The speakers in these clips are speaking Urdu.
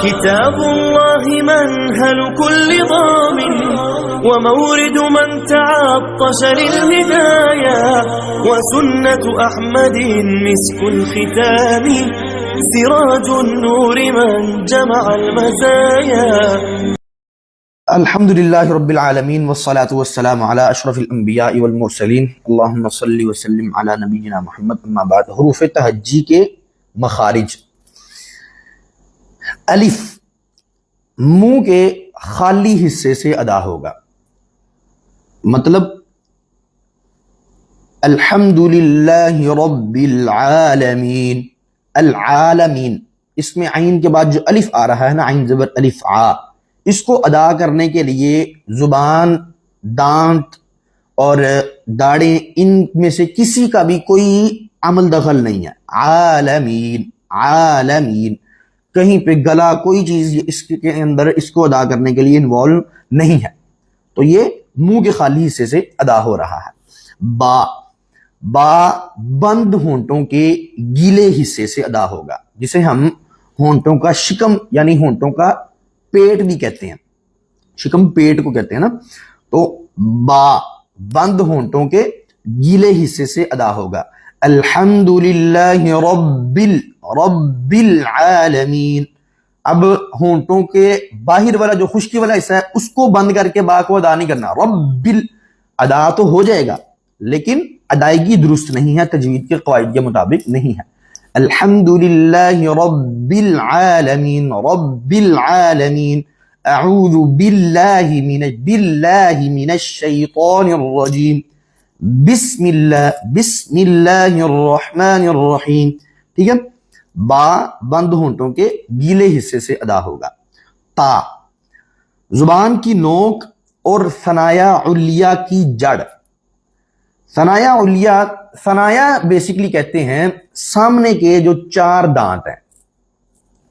كتاب الله منهل كل ضامن ومورد من تعطش للهدايا وسنة أحمد مسك الختام سراج النور من جمع المزايا. الحمد للہ رب العالمین والصلاة والسلام علی اشرف الانبیاء والمرسلین اللہم صلی وسلم علی نبینا محمد. اما بعد، حروف تہجی کے مخارج. الف منہ کے خالی حصے سے ادا ہوگا، مطلب الحمدللہ رب العالمین. العالمین، اس میں عین کے بعد جو الف آ رہا ہے نا، عین زبر الف آ، اس کو ادا کرنے کے لیے زبان، دانت اور داڑیں، ان میں سے کسی کا بھی کوئی عمل دخل نہیں ہے. عالمین، عالمین، کہیں پہ گلا کوئی چیز اس کے اندر اس کو ادا کرنے کے لیے انوالو نہیں ہے، تو یہ منہ کے خالی حصے سے ادا ہو رہا ہے. با، با بند ہونٹوں کے گیلے حصے سے ادا ہوگا، جسے ہم ہونٹوں کا شکم یعنی ہونٹوں کا پیٹ بھی کہتے ہیں، شکم پیٹ کو کہتے ہیں نا. تو با بند ہونٹوں کے گیلے حصے سے ادا ہوگا. الحمدللہ رب العالمین. اب ہونٹوں کے باہر والا جو خشکی والا حصہ ہے اس کو بند کر کے با کو ادا نہیں کرنا. رب ادا تو ہو جائے گا لیکن ادائیگی درست نہیں ہے، تجوید کے قواعد کے مطابق نہیں ہے. الحمدللہ رب العالمین، رب العالمین. اعوذ باللہ من الشیطان الرجیم. بسم اللہ الرحمن الرحیم. ٹھیک ہے، با بند ہونٹوں کے گیلے حصے سے ادا ہوگا. تا زبان کی نوک اور ثنایا علیہ کی جڑ. ثنایا علیہ، ثنایا بیسیکلی کہتے ہیں سامنے کے جو چار دانت ہیں،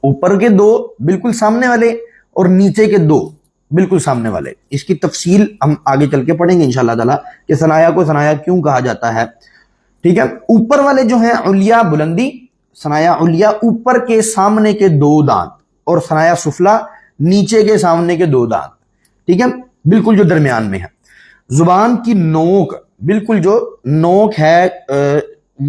اوپر کے دو بالکل سامنے والے اور نیچے کے دو بالکل سامنے والے. اس کی تفصیل ہم آگے چل کے پڑھیں گے انشاءاللہ تعالیٰ کہ ثنایا کو ثنایا کیوں کہا جاتا ہے. ٹھیک ہے، اوپر والے جو ہیں علیہ بلندی، ثنایا علیہ اوپر کے سامنے کے دو دانت، اور ثنایا سفلا نیچے کے سامنے کے دو دانت. ٹھیک ہے، بالکل جو درمیان میں ہے. زبان کی نوک، بالکل جو نوک ہے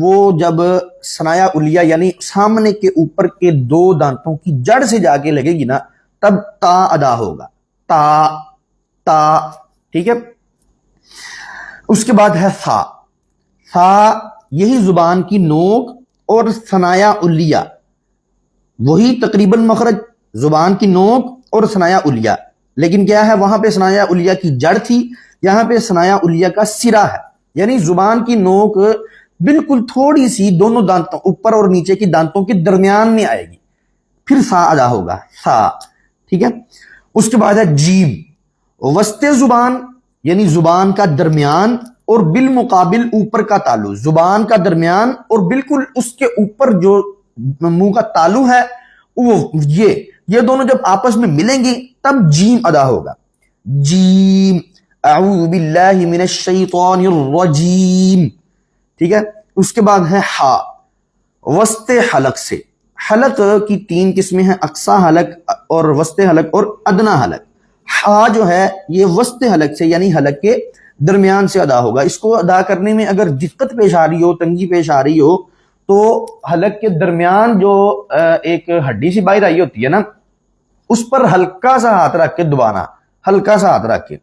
وہ جب ثنایا علیہ یعنی سامنے کے اوپر کے دو دانتوں کی جڑ سے جا کے لگے گی نا، تب تا ادا ہوگا. تا تا. ٹھیک ہے، اس کے بعد ہے ثا. ثا یہی زبان کی نوک اور ثنایا علیہ، وہی تقریباً مخرج زبان کی نوک اور ثنایا علیہ، لیکن کیا ہے وہاں پہ ثنایا علیہ کی جڑ تھی، یہاں پہ ثنایا علیہ کا سرا ہے. یعنی زبان کی نوک بالکل تھوڑی سی دونوں دانتوں اوپر اور نیچے کی دانتوں کے درمیان میں آئے گی، پھر سا ادا ہوگا. سا. ٹھیک ہے، اس کے بعد ہے جیم. وسط زبان یعنی زبان کا درمیان اور بالمقابل اوپر کا تالو. زبان کا درمیان اور بالکل اس کے اوپر جو منہ کا تالو ہے وہ یہ دونوں جب آپس میں ملیں گی تب جیم ادا ہوگا. جیم. اعوذ باللہ من الشیطان الرجیم. ٹھیک ہے، اس کے بعد ہے ہا. وسط حلق سے. حلق کی تین قسمیں ہیں، اقصی حلق اور وسط حلق اور ادنا حلق. ہا جو ہے یہ وسط حلق سے یعنی حلق کے درمیان سے ادا ہوگا. اس کو ادا کرنے میں اگر دقت پیش آ رہی ہو، تنگی پیش آ رہی ہو، تو حلق کے درمیان جو ایک ہڈی سی باہر آئی ہوتی ہے نا، اس پر ہلکا سا ہاتھ رکھ کے دبانا، ہلکا سا ہاتھ رکھ کے.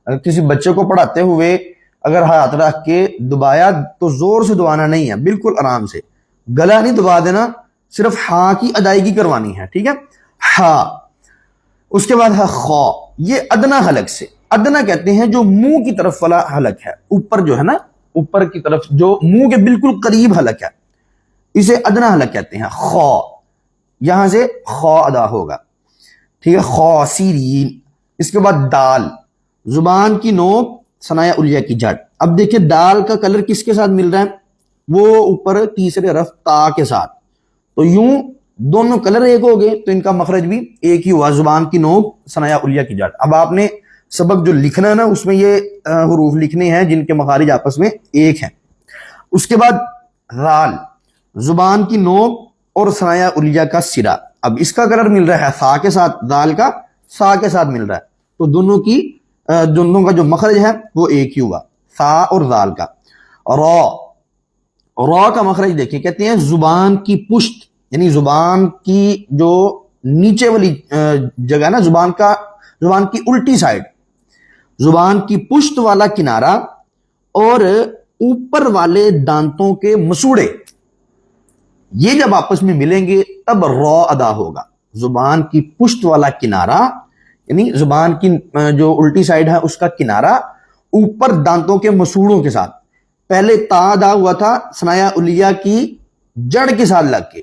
اگر کسی بچے کو پڑھاتے ہوئے اگر ہاتھ رکھ کے دبایا تو زور سے دبانا نہیں ہے، بالکل آرام سے، گلا نہیں دبا دینا، صرف ہاں کی ادائیگی کروانی ہے. ٹھیک ہے، ہاں. اس کے بعد ہے خا. یہ ادنا حلق سے. ادنا کہتے ہیں جو منہ کی طرف والا حلق ہے، اوپر جو ہے نا، اوپر کی طرف جو منہ کے بالکل قریب حلق ہے، اسے ادنا حلق کہتے ہیں. خا، یہاں سے خا ادا ہوگا. ٹھیک ہے، خا سیرین. اس کے بعد دال. زبان کی نوک، ثنایا علیہ کی جڑ. اب دیکھیں دال کا کلر کس کے ساتھ مل رہا ہے، وہ اوپر تیسرے حرف تا کے ساتھ. تو یوں دونوں کلر ایک ہو گئے تو ان کا مخرج بھی ایک ہی ہوا، زبان کی نوک، ثنایا علیہ کی جڑ. اب آپ نے سبق جو لکھنا ہے نا اس میں یہ حروف لکھنے ہیں جن کے مخارج آپس میں ایک ہیں. اس کے بعد رال. زبان کی نوک اور ثنایا علیہ کا سرا. اب اس کا کلر مل رہا ہے سا کے ساتھ، دال کا سا کے ساتھ مل رہا ہے، تو دونوں کا جو مخرج ہے وہ ایک ہی ہوا، سا اور دال کا۔ را کا مخرج دیکھیں، کہتے ہیں زبان کی پشت، یعنی زبان کی جو نیچے والی جگہ نا، زبان کی الٹی سائڈ، زبان کی پشت والا کنارہ اور اوپر والے دانتوں کے مسوڑے، یہ جب آپس میں ملیں گے تب را ادا ہوگا۔ زبان کی پشت والا کنارہ یعنی زبان کی جو الٹی سائڈ ہے اس کا کنارہ اوپر دانتوں کے مسوڑوں کے ساتھ، پہلے تا ادا ہوا تھا ثنایا علیہ کی جڑ کے ساتھ لگ کے،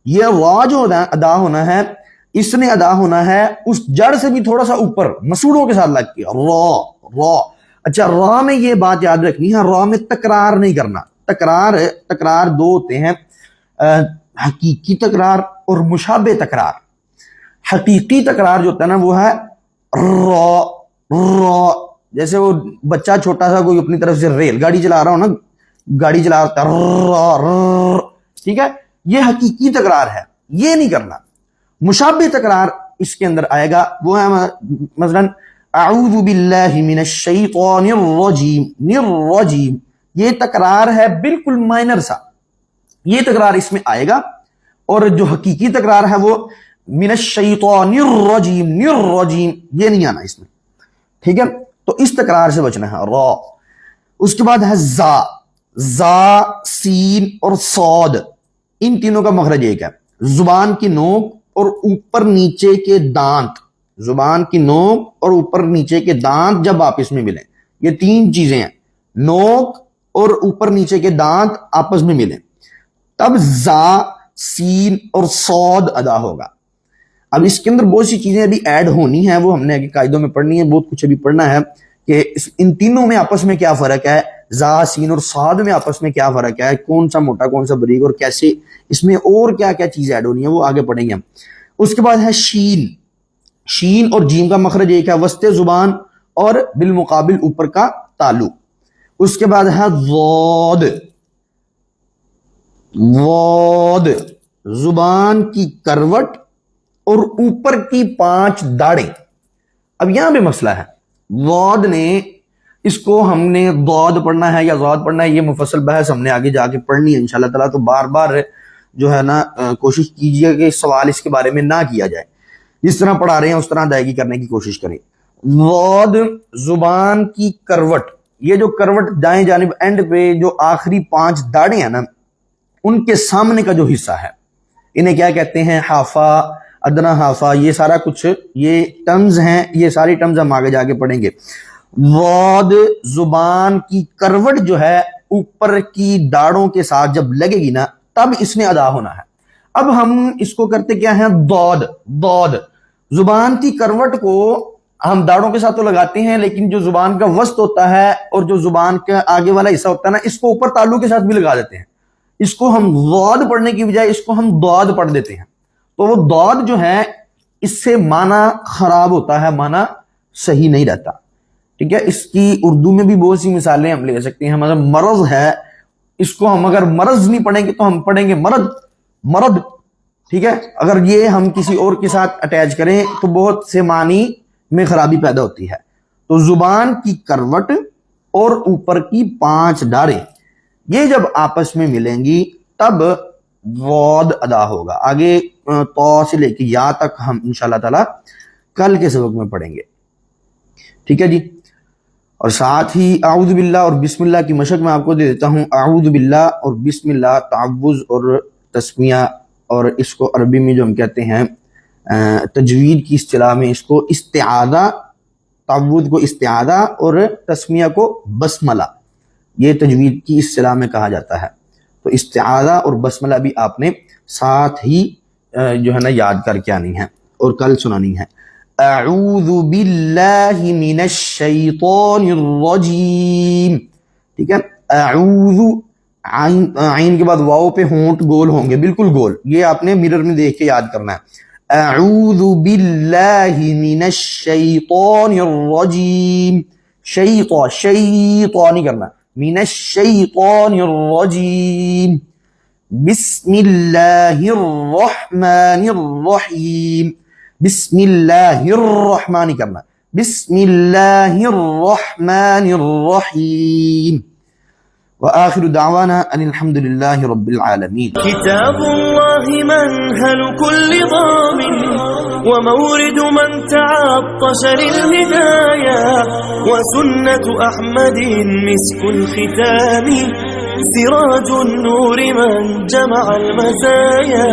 یہ را جو ادا ہونا ہے اس نے ادا ہونا ہے اس جڑ سے بھی تھوڑا سا اوپر مسوڑوں کے ساتھ لگ کے، را۔ اچھا، را میں یہ بات یاد رکھنی ہے، را میں تکرار نہیں کرنا۔ تکرار دو ہوتے ہیں، حقیقی تکرار اور مشابہ تکرار۔ حقیقی تکرار جو ہوتا ہے نا وہ ہے را، جیسے وہ بچہ چھوٹا سا کوئی اپنی طرف سے ریل گاڑی چلا رہا ہو نا، گاڑی چلا رہا ہے، ٹھیک ہے، یہ حقیقی تکرار ہے، یہ نہیں کرنا۔ مشابہ تکرار اس کے اندر آئے گا، وہ ہے مثلا اعوذ باللہ من الشیطان الرجیم، یہ تکرار ہے بالکل مائنر سا، یہ تکرار اس میں آئے گا۔ اور جو حقیقی تکرار ہے وہ من الشیطان الرجیم، یہ نہیں آنا اس میں، ٹھیک ہے، تو اس تکرار سے بچنا ہے، را۔ اس کے بعد ہے زا، سین اور صاد، ان تینوں کا مخرج ایک ہے۔ زبان کی نوک اور اوپر نیچے کے دانت، زبان کی نوک اور اوپر نیچے کے دانت جب آپس میں ملیں، یہ تین چیزیں ہیں، نوک اور اوپر نیچے کے دانت آپس میں ملیں، تب زا، سین اور صاد ادا ہوگا۔ اب اس کے اندر بہت سی چیزیں ابھی ایڈ ہونی ہیں، وہ ہم نے قاعدوں میں پڑھنی ہے، بہت کچھ ابھی پڑھنا ہے کہ ان تینوں میں آپس میں کیا فرق ہے، زا، سین اور صاد میں آپس میں کیا فرق ہے، کون سا موٹا کون سا باریک، اور کیسے اس میں اور کیا کیا چیز ایڈ ہونی ہے، وہ آگے پڑھیں گے ہم۔ اس کے بعد ہے شین اور جیم کا مخرج ایک ہے، وسط زبان اور بالمقابل اوپر کا تالو۔ اس کے بعد ہے واد، زبان کی کروٹ اور اوپر کی 5 داڑیں۔ اب یہاں پہ مسئلہ ہے، واد نے اس کو ہم نے ضاد پڑھنا ہے یا ضاد پڑھنا ہے، یہ مفصل بحث ہم نے آگے جا کے پڑھنی ہے انشاءاللہ تعالیٰ، تو بار بار جو ہے نا کوشش کیجئے کہ سوال اس کے بارے میں نہ کیا جائے، جس طرح پڑھا رہے ہیں اس طرح ادائیگی کرنے کی کوشش کریں۔ واد، زبان کی کروٹ، یہ جو کروٹ دائیں جانب اینڈ پہ جو آخری 5 داڑیں ہیں نا، ان کے سامنے کا جو حصہ ہے، انہیں کیا کہتے ہیں، حافہ، ادنا حافہ، یہ سارا کچھ یہ ٹرمز ہیں، یہ ساری ٹرمز ہم آگے جا کے پڑھیں گے۔ واد، زبان کی کروٹ جو ہے اوپر کی داڑوں کے ساتھ جب لگے گی نا تب اس نے ادا ہونا ہے۔ اب ہم اس کو کرتے کیا ہیں، ضاد، زبان کی کروٹ کو ہم داڑوں کے ساتھ تو لگاتے ہیں، لیکن جو زبان کا وسط ہوتا ہے اور جو زبان کا آگے والا حصہ ہوتا ہے نا، اس کو اوپر تالو کے ساتھ بھی لگا دیتے ہیں، اس کو ہم ضاد پڑھنے کی بجائے اس کو ہم ضاد پڑھ دیتے ہیں، تو وہ ضاد جو ہے اس سے معنی خراب ہوتا ہے، معنی صحیح نہیں رہتا، ٹھیک ہے۔ اس کی اردو میں بھی بہت سی مثالیں ہم لے سکتے ہیں، مثلا مرض ہے، اس کو ہم اگر مرض نہیں پڑھیں گے تو ہم پڑھیں گے مرض، ٹھیک ہے۔ اگر یہ ہم کسی اور کے ساتھ اٹیچ کریں تو بہت سے معنی میں خرابی پیدا ہوتی ہے۔ تو زبان کی کروٹ اور اوپر کی 5 داڑیں، یہ جب آپس میں ملیں گی تب واد ادا ہوگا۔ آگے تو سے لے کے یا تک ہم انشاءاللہ تعالی کل کے سبق میں پڑھیں گے، ٹھیک ہے جی۔ اور ساتھ ہی اعوذ باللہ اور بسم اللہ کی مشق میں آپ کو دے دیتا ہوں۔ اعوذ باللہ اور بسم اللہ تعوذ اور تسمیہ، اور اس کو عربی میں جو ہم کہتے ہیں تجوید کی اصطلاح میں اس کو استعاذہ، تعوذ کو استعاذہ اور تسمیہ کو بسملہ، یہ تجوید کی اصطلاح میں کہا جاتا ہے۔ تو استعاذہ اور بسملہ بھی آپ نے ساتھ ہی جو ہے نا یاد کر کے آنی ہے اور کل سنانی ہے۔ اعوذ باللہ من الشیطان الرجیم، ٹھیک ہے۔ اعوذ، عین کے بعد واو پہ ہونٹ گول ہوں گے، بالکل گول، یہ آپ نے مرر میں دیکھ کے یاد کرنا ہے۔ اعوذ باللہ من الشیطان الرجیم، شیطان نہیں کرنا، من الشیطان الرجیم، بسم الله الرحمن الرحيم بسم الله الرحمن كما بسم الله الرحمن الرحيم وآخر دعوانا أن الحمد لله رب العالمين كتاب الله منهل كل ضامن ومورد من تعطش للهدايا وسنة أحمد مسك الختام سراج النور من جمع المزايا